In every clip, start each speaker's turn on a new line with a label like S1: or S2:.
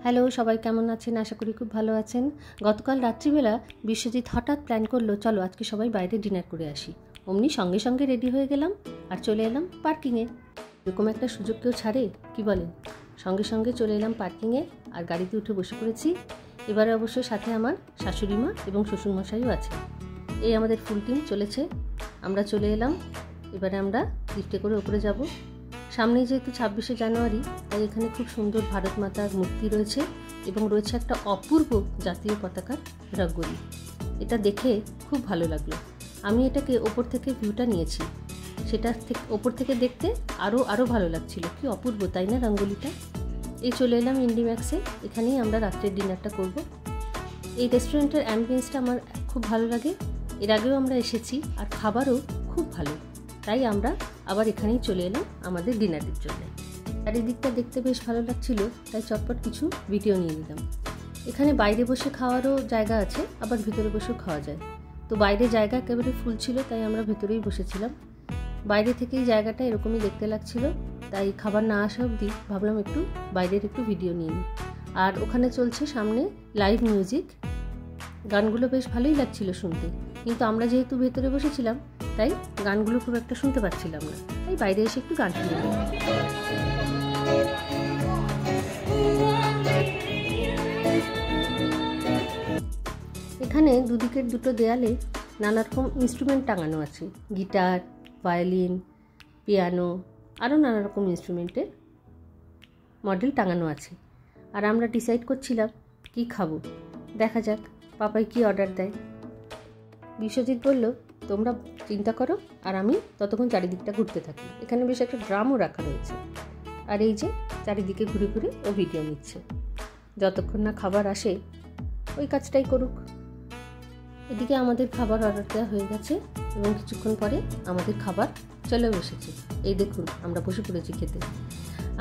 S1: Hello, সবাই কেমন আছেন? আশা করি খুব ভালো আছেন। গতকাল রাত্রিবেলা বিশ্বজিৎ হঠাৎ প্ল্যান করলো, চলো আজকে সবাই বাইরে ডিনার করে আসি। অমনি সঙ্গে সঙ্গে রেডি হয়ে গেলাম আর চলে এলাম পার্কিংয়ে। এরকম একটা সুযোগ কেউ ছাড়ে, কি বলেন? সঙ্গে সঙ্গে চলে এলাম পার্কিংয়ে আর গাড়িতে উঠে বসে পড়েছি। এবারে অবশ্যই সাথে আমার শাশুড়ি মা এবং শ্বশুরমশাইও আছে। এই আমাদের ফুল টিম চলেছে। আমরা চলে এলাম। এবারে আমরা লিফটে করে ওপরে যাব। সামনেই যেহেতু 26শে জানুয়ারি, তাই এখানে খুব সুন্দর ভারত মাতার মূর্তি রয়েছে এবং রয়েছে একটা অপূর্ব জাতীয় পতাকার রঙ্গোলি। এটা দেখে খুব ভালো লাগলো। আমি এটাকে ওপর থেকে ভিউটা নিয়েছি, সেটা ওপর থেকে দেখতে আরও ভালো লাগছিল। কি অপূর্ব, তাই না রঙ্গোলিটা? এই চলে এলাম ইন্ডিম্যাক্সে। এখানেই আমরা রাত্রের ডিনারটা করব। এই রেস্টুরেন্টের অ্যাম্বিয়েন্সটা আমার খুব ভালো লাগে। এর আগেও আমরা এসেছি আর খাবারও খুব ভালো, তাই আমরা আবার এখানেই চলে এলাম আমাদের ডিনারের জন্য। চারিদিকটা দেখতে বেশ ভালো লাগছিল, তাই চটপট কিছু ভিডিও নিয়ে নিলাম। এখানে বাইরে বসে খাওয়ারও জায়গা আছে, আবার ভিতরে বসেও খাওয়া যায়। তো বাইরে জায়গা একেবারে ফুল ছিল, তাই আমরা ভেতরেই বসেছিলাম। বাইরে থেকেই জায়গাটা এরকমই দেখতে লাগছিল, তাই খাবার না আসা অবধি ভাবলাম একটু বাইরের একটু ভিডিও নিয়ে নিই। আর ওখানে চলছে সামনে লাইভ মিউজিক। গানগুলো বেশ ভালোই লাগছিল শুনতে, কিন্তু আমরা যেহেতু ভেতরে বসেছিলাম তাই গানগুলো খুব একটা শুনতে পাচ্ছিলাম না, তাই বাইরে এসে একটু গান শুনে নিলাম। এখানে দুদিকের দুটো দেয়ালে নানা রকম ইনস্ট্রুমেন্ট টাঙানো আছে, গিটার, ভায়োলিন, পিয়ানো, আরও নানা রকম ইনস্ট্রুমেন্টের মডেল টাঙানো আছে। আর আমরা ডিসাইড করছিলাম কি খাবো, দেখা যাক পাপাই কি অর্ডার দেয়। বিশ্বজিৎ বলল, তোমরা চিন্তা করো আর আমি ততক্ষণ চারিদিকটা ঘুরতে থাকি। এখানে বেশ একটা ড্রামও রাখা রয়েছে, আর এই যে চারিদিকে ঘুরে ঘুরে ও ভিডিও নিচ্ছে। যতক্ষণ না খাবার আসে ওই কাজটাই করুক। এদিকে আমাদের খাবার অর্ডার দেওয়া হয়ে গেছে এবং কিছুক্ষণ পরে আমাদের খাবার চলেও এসেছে। এই দেখুন, আমরা বসে পড়েছি খেতে।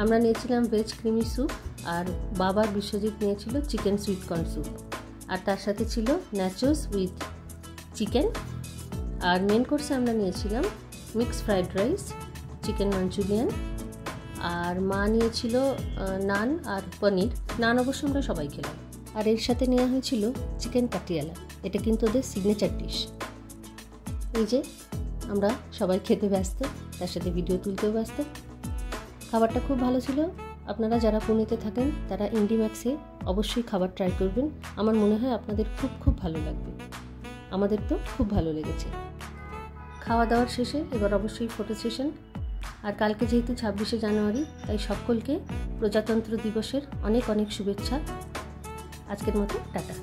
S1: আমরা নিয়েছিলাম ভেজ ক্রিমি স্যুপ, আর বাবার বিশ্বজিৎ নিয়েছিল চিকেন সুইট কর্ন স্যুপ, আর তার সাথে ছিল ন্যাচোস উইথ চিকেন। আর মেন কোর্সে আমরা নিয়েছিলাম mix fried rice, chicken manchurian, আর মা নিয়েছিল নান আর পনির। নান অবশ্য আমরা সবাই খেলাম। আর এর সাথে নেওয়া হয়েছিল চিকেন পাটিয়ালা, এটা কিন্তু ওদের সিগনেচার ডিশ। এই যে আমরা সবাই খেতে ব্যস্ত, তার সাথে ভিডিও তুলতেও ব্যস্ত। খাবারটা খুব ভালো ছিল। আপনারা যারা পুনেতে থাকেন তারা ইন্ডিম্যাক্সে অবশ্যই খাবার ট্রাই করবেন। আমার মনে হয় আপনাদের খুব খুব ভালো লাগবে। আমাদের তো খুব ভালো লেগেছে। খাওয়া দাওয়ার শেষে এবার অবশ্যই ফটো সেশন। আর কালকে যেহেতু 26শে জানুয়ারি, তাই সকলকে প্রজাতন্ত্র দিবসের অনেক অনেক শুভেচ্ছা। আজকের মতো টাটা।